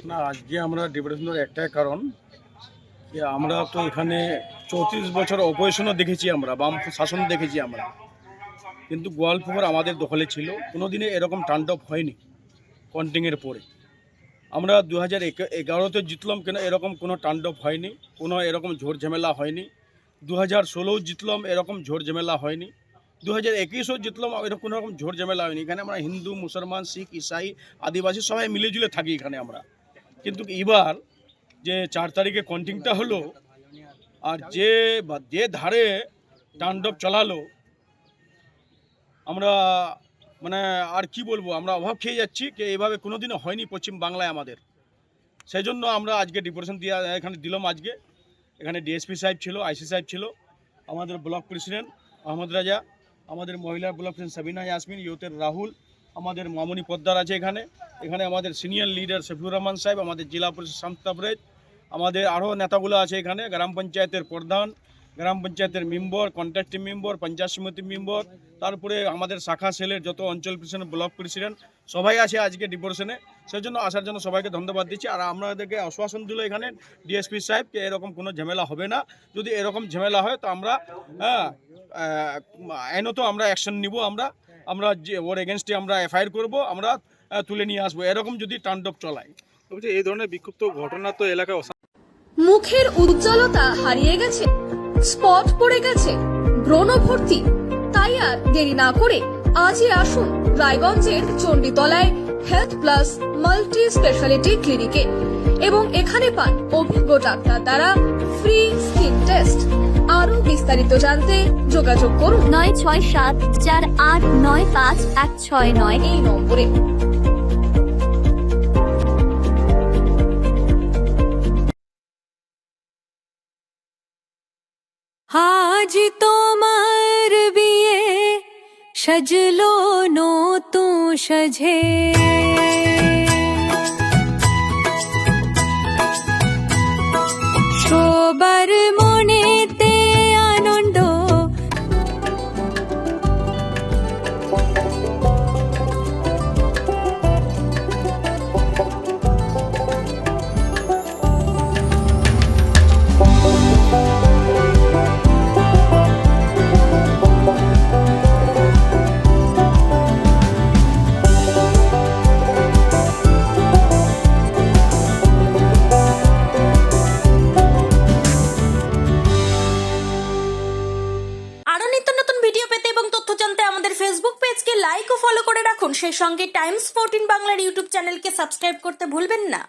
না, আজকে আমরা ডিপ্রেশনের একটাই কারণ যে আমরা তো এখানে 34 বছর অপোজিশনও দেখেছি, আমরা বাম শাসন দেখেছি আমরা, কিন্তু গোয়ালপুকুর আমাদের দখলে ছিল। কোনোদিনে এরকম তাণ্ডব হয়নি কন্টিংয়ের পরে। আমরা 2011-তে জিতলাম, কেন এরকম কোনো তাণ্ডব হয়নি, কোনো এরকম ঝড় ঝামেলা হয়নি। 2016 জিতলাম, এরকম ঝড় ঝামেলা হয়নি। 2021-ও জিতলাম, এরকম কোনো রকম ঝড় ঝামেলা হয়নি। এখানে আমরা হিন্দু, মুসলমান, শিখ, ইসাই, আদিবাসী সবাই মিলেজুলে থাকি এখানে আমরা। কিন্তু এবার যে 4 তারিখে কন্টিংটা হলো, আর যে ধারে তাণ্ডব চালালো, আমরা মানে আর কি বলবো, আমরা অভাব খেয়ে যাচ্ছি যে এইভাবে কোনোদিনও হয়নি পশ্চিম বাংলায় আমাদের। সেই জন্য আমরা আজকে ডিপুটেশন দিয়ে এখানে দিলাম। আজকে এখানে ডিএসপি সাহেব ছিল, আইসি সাহেব ছিল, আমাদের ব্লক প্রেসিডেন্ট আহমদ রাজা, আমাদের মহিলা ব্লক প্রেসিডেন্ট সাবিনা ইয়াসমিন, ইউথের রাহুল, আমাদের মামনি পদ্মার আছে এখানে, এখানে আমাদের সিনিয়র লিডার শফিউর রহমান সাহেব, আমাদের জেলা পরিষদ শামতাবরেজ, আমাদের আরও নেতাগুলো আছে এখানে, গ্রাম পঞ্চায়েতের প্রধান, গ্রাম পঞ্চায়েতের মেম্বর, কন্ট্রাক্টিভ মেম্বর, পঞ্চায়েত সমিতি মেম্বর, তারপরে আমাদের শাখা সেলের যত অঞ্চল প্রেসিডেন্ট, ব্লক প্রেসিডেন্ট সবাই আছে আজকে ডিপুটেশনে। সেই জন্য আসার জন্য সবাইকে ধন্যবাদ দিচ্ছি। আর আমাদেরকে আশ্বাসন দিল এখানে ডিএসপি সাহেব যে এরকম কোনো ঝামেলা হবে না। যদি এরকম ঝামেলা হয় তো আমরা আইনত আমরা অ্যাকশন নিব। আমরা যে ওর এগেনস্টে আমরা এফআইআর করব, আমরা তুলে নিয়ে আসবো এরকম যদি তাণ্ডব চলায়। এই ধরনের বিক্ষিপ্ত ঘটনা তো এলাকায় মুখের উজ্জ্বলতা হারিয়ে গেছে, স্পট পড়ে গেছে, ব্রণ ভর্তি, তাই আর দেরি না করে আজই আসুন রায়গঞ্জের চণ্ডীতলায় হেলথ প্লাস মাল্টি স্পেশালিটি ক্লিনিকে এবং এখানে পান অভিজ্ঞ ডাক্তার দ্বারা ফ্রি স্কিন টেস্ট। আরো বিস্তারিত জানতে যোগাযোগ করুন 9674895169 এই নম্বরে। আজ তোমার বিয়ে সাজলো নতুন সাজে, সবার মনেতে আনন্দ, আরো নিত্য নতুন ভিডিও পেতে এবং তথ্য জানতে আমাদের ফেসবুক পেজকে লাইক ও ফলো করে রাখুন। সেই সঙ্গে টাইমস 14 বাংলার ইউটিউব চ্যানেলকে সাবস্ক্রাইব করতে ভুলবেন না।